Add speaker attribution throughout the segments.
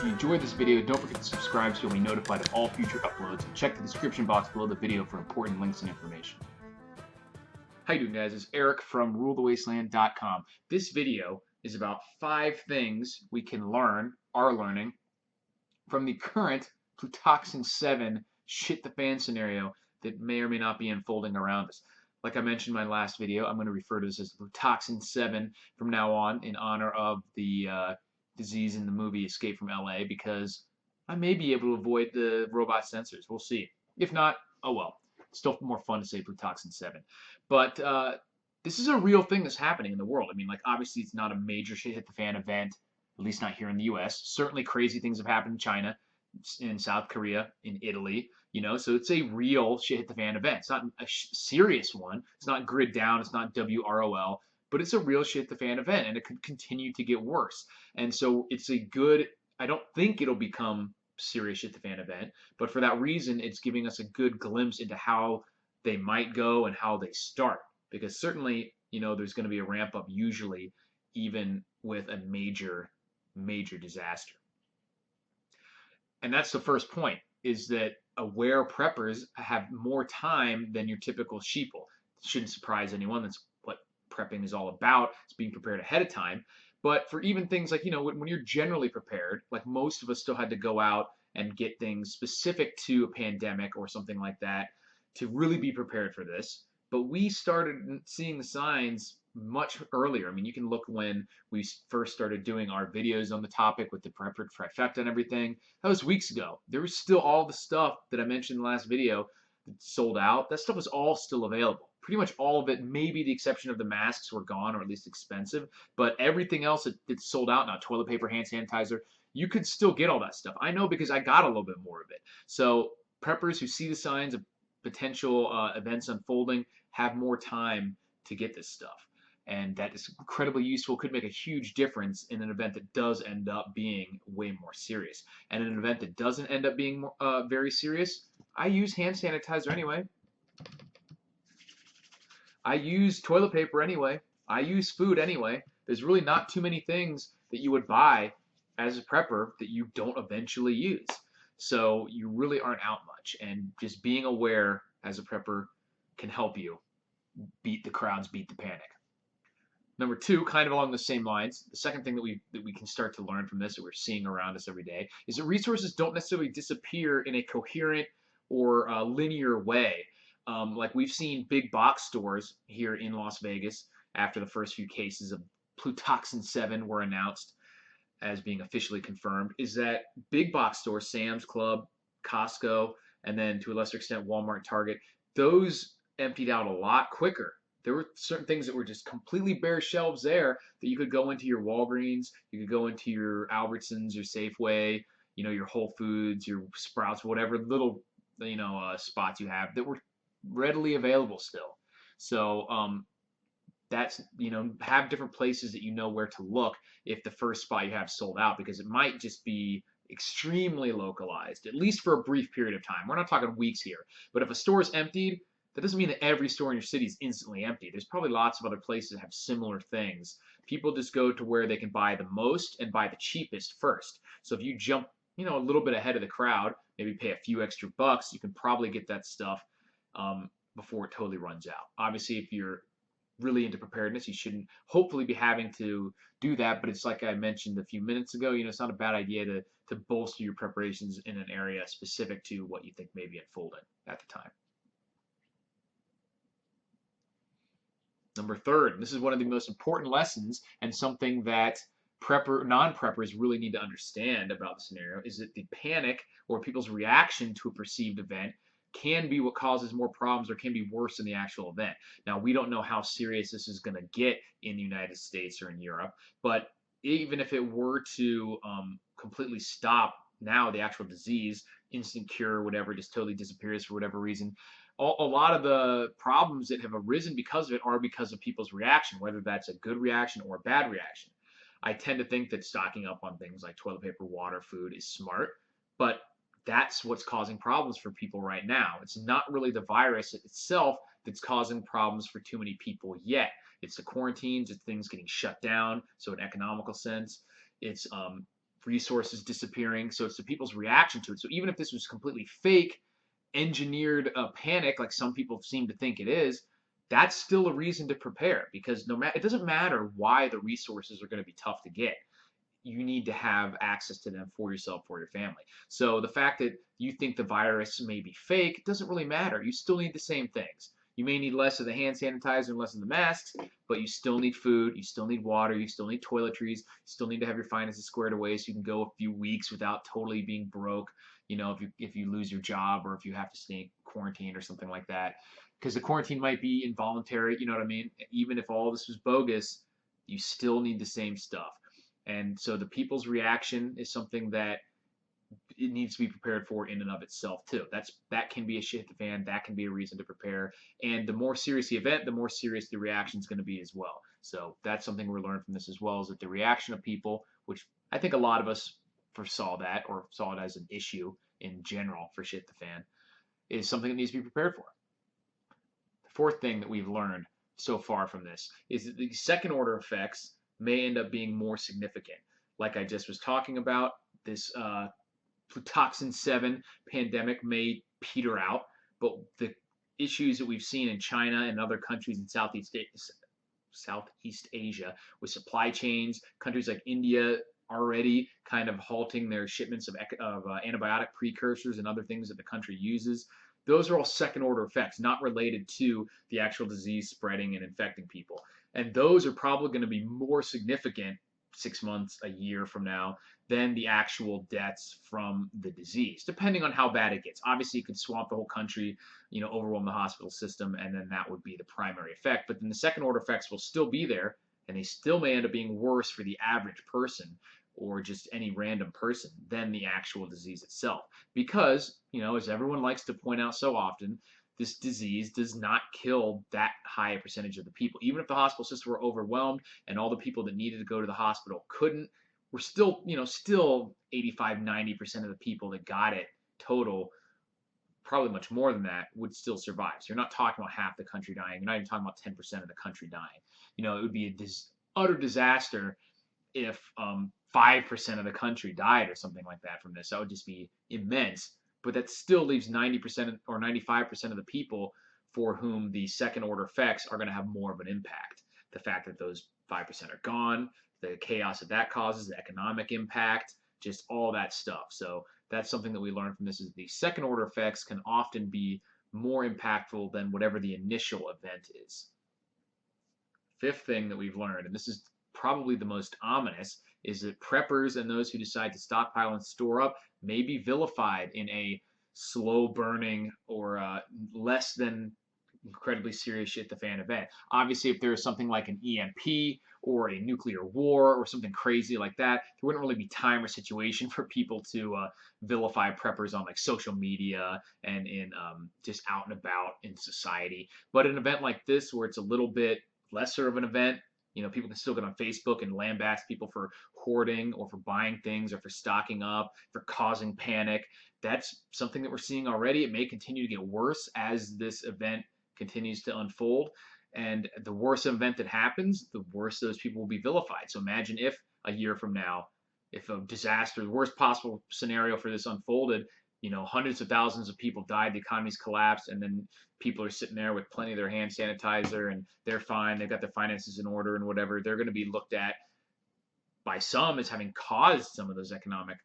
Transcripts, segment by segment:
Speaker 1: you enjoyed this video, don't forget to subscribe so you'll be notified of all future uploads, and check the description box below the video for important links and information. How you doing, guys? It's Eric from rulethewasteland.com. This video is about 5 things we can are learning, from the current Plutoxin 7 shit the fan scenario that may or may not be unfolding around us. Like I mentioned in my last video, I'm going to refer to this as Plutoxin 7 from now on in honor of the disease in the movie Escape from LA, because I may be able to avoid the robot sensors. We'll see. If not, oh well. It's still more fun to say Plutoxin 7. But this is a real thing that's happening in the world. I mean, like, obviously it's not a major shit hit the fan event, at least not here in the US. Certainly crazy things have happened in China, in South Korea, in Italy, so it's a real shit hit the fan event. It's not a serious one. It's not grid down. It's not WROL, but it's a real shit hit the fan event, and it could continue to get worse. And so it's a good, I don't think it'll become serious shit the fan event, but for that reason, it's giving us a good glimpse into how they might go and how they start. Because certainly, there's going to be a ramp up usually, even with a major disaster. And that's the first point, is that aware preppers have more time than your typical sheeple. It shouldn't surprise anyone. That's what prepping is all about. It's being prepared ahead of time. But for even things like, when you're generally prepared, like most of us still had to go out and get things specific to a pandemic or something like that to really be prepared for this. But we started seeing the signs much earlier. I mean, you can look when we first started doing our videos on the topic with the prepper trifecta and everything. That was weeks ago. There was still all the stuff that I mentioned in the last video that sold out. That stuff was all still available. Pretty much all of it, maybe the exception of the masks were gone, or at least expensive. But everything else, it's sold out now. Toilet paper, hand sanitizer. You could still get all that stuff. I know because I got a little bit more of it. So preppers who see the signs of potential events unfolding have more time to get this stuff. And that is incredibly useful, could make a huge difference in an event that does end up being way more serious. And in an event that doesn't end up being very serious, I use hand sanitizer anyway. I use toilet paper anyway. I use food anyway. There's really not too many things that you would buy as a prepper that you don't eventually use. So you really aren't out much. And just being aware as a prepper can help you beat the crowds, beat the panic. Number 2, kind of along the same lines, the second thing that we can start to learn from this, that we're seeing around us every day, is that resources don't necessarily disappear in a coherent or linear way. Like we've seen big box stores here in Las Vegas after the first few cases of Plutoxin 7 were announced as being officially confirmed, is that big box stores, Sam's Club, Costco, and then to a lesser extent Walmart, Target, those emptied out a lot quicker. There were certain things that were just completely bare shelves there that you could go into your Walgreens, you could go into your Albertsons, your Safeway, your Whole Foods, your Sprouts, whatever little, spots you have that were readily available still. So that's, have different places that where to look if the first spot you have sold out, because it might just be extremely localized, at least for a brief period of time. We're not talking weeks here, but if a store is emptied, that doesn't mean that every store in your city is instantly empty. There's probably lots of other places that have similar things. People just go to where they can buy the most and buy the cheapest first. So if you jump, a little bit ahead of the crowd, maybe pay a few extra bucks, you can probably get that stuff before it totally runs out. Obviously, if you're really into preparedness, you shouldn't hopefully be having to do that, but it's like I mentioned a few minutes ago, it's not a bad idea to bolster your preparations in an area specific to what you think may be unfolding at the time. Number 3, this is one of the most important lessons, and something that non-preppers really need to understand about the scenario, is that the panic or people's reaction to a perceived event can be what causes more problems, or can be worse than the actual event. Now, we don't know how serious this is going to get in the United States or in Europe, but even if it were to completely stop now, the actual disease, instant cure, whatever, just totally disappears for whatever reason, a lot of the problems that have arisen because of it are because of people's reaction, whether that's a good reaction or a bad reaction. I tend to think that stocking up on things like toilet paper, water, food is smart, but that's what's causing problems for people right now. It's not really the virus itself that's causing problems for too many people yet. It's the quarantines, it's things getting shut down, so in economical sense, it's resources disappearing. So it's the people's reaction to it. So even if this was completely fake, engineered panic, like some people seem to think it is, that's still a reason to prepare, because no matter, it doesn't matter why the resources are going to be tough to get. You need to have access to them for yourself, for your family. So the fact that you think the virus may be fake doesn't really matter. You still need the same things. You may need less of the hand sanitizer and less of the masks, but you still need food, you still need water, you still need toiletries, you still need to have your finances squared away so you can go a few weeks without totally being broke, you know, if you lose your job or if you have to stay quarantined or something like that. Because the quarantine might be involuntary, you know what I mean? Even if all this was bogus, you still need the same stuff. And so the people's reaction is something that it needs to be prepared for in and of itself too. That can be a shit hit the fan. That can be a reason to prepare. And the more serious the event, the more serious the reaction is going to be as well. So that's something we're learning from this as well, is that the reaction of people, which I think a lot of us foresaw that or saw it as an issue in general for shit the fan, is something that needs to be prepared for. The fourth thing that we've learned so far from this is that the second order effects may end up being more significant. Like I just was talking about, this Plutoxin 7 pandemic may peter out, but the issues that we've seen in China and other countries in Southeast Asia with supply chains, countries like India already kind of halting their shipments of antibiotic precursors and other things that the country uses. Those are all second order effects, not related to the actual disease spreading and infecting people. And those are probably going to be more significant 6 months, a year from now, than the actual deaths from the disease, depending on how bad it gets. Obviously, it could swamp the whole country, you know, overwhelm the hospital system, and then that would be the primary effect. But then the second order effects will still be there, and they still may end up being worse for the average person or just any random person than the actual disease itself. Because, you know, as everyone likes to point out so often, this disease does not kill that high a percentage of the people. Even if the hospital system were overwhelmed and all the people that needed to go to the hospital couldn't, we're still, you know, still 85, 90% of the people that got it total, probably much more than that, would still survive. So you're not talking about half the country dying. You're not even talking about 10% of the country dying. You know, it would be a utter disaster if 5% of the country died or something like that from this. That would just be immense. But that still leaves 90% or 95% of the people for whom the second order effects are going to have more of an impact. The fact that those 5% are gone, the chaos that causes, the economic impact, just all that stuff. So that's something that we learned from this, is the second order effects can often be more impactful than whatever the initial event is. Fifth thing that we've learned, and this is probably the most ominous, is that preppers and those who decide to stockpile and store up may be vilified in a slow burning or less than incredibly serious shit the fan event. Obviously, if there is something like an EMP or a nuclear war or something crazy like that, there wouldn't really be time or situation for people to vilify preppers on like social media and in just out and about in society. But an event like this, where it's a little bit lesser of an event, you know, people can still get on Facebook and lambaste people for hoarding or for buying things or for stocking up, for causing panic. That's something that we're seeing already. It may continue to get worse as this event continues to unfold. And the worse event that happens, the worse those people will be vilified. So imagine if a year from now, if a disaster, the worst possible scenario for this unfolded, you know, hundreds of thousands of people died, the economy's collapsed, and then people are sitting there with plenty of their hand sanitizer and they're fine, they've got their finances in order and whatever. They're going to be looked at by some as having caused some of those economic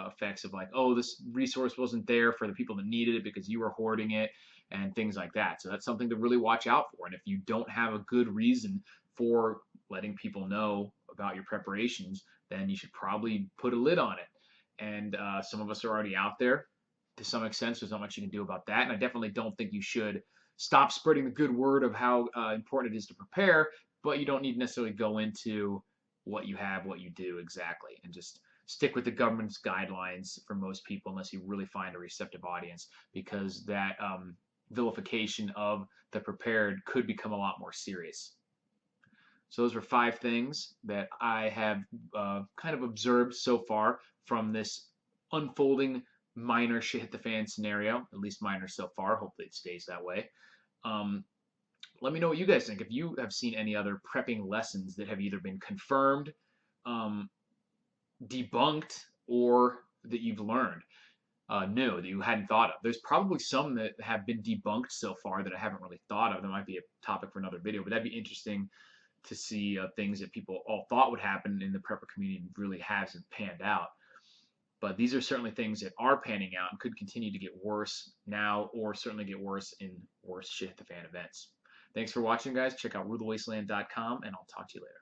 Speaker 1: effects of like, oh, this resource wasn't there for the people that needed it because you were hoarding it and things like that. So that's something to really watch out for. And if you don't have a good reason for letting people know about your preparations, then you should probably put a lid on it. And some of us are already out there to some extent, so there's not much you can do about that. And I definitely don't think you should stop spreading the good word of how important it is to prepare, but you don't need to necessarily go into what you have, what you do exactly, and just stick with the government's guidelines for most people unless you really find a receptive audience, because that vilification of the prepared could become a lot more serious. So those were 5 things that I have kind of observed so far from this unfolding minor shit hit the fan scenario, at least minor so far. Hopefully it stays that way. Let me know what you guys think. If you have seen any other prepping lessons that have either been confirmed, debunked, or that you've learned new that you hadn't thought of. There's probably some that have been debunked so far that I haven't really thought of. That might be a topic for another video, but that'd be interesting to see things that people all thought would happen in the prepper community and really hasn't panned out. But these are certainly things that are panning out and could continue to get worse now, or certainly get worse in worse shit the fan events. Thanks for watching, guys. Check out rulthewasteland.com, and I'll talk to you later.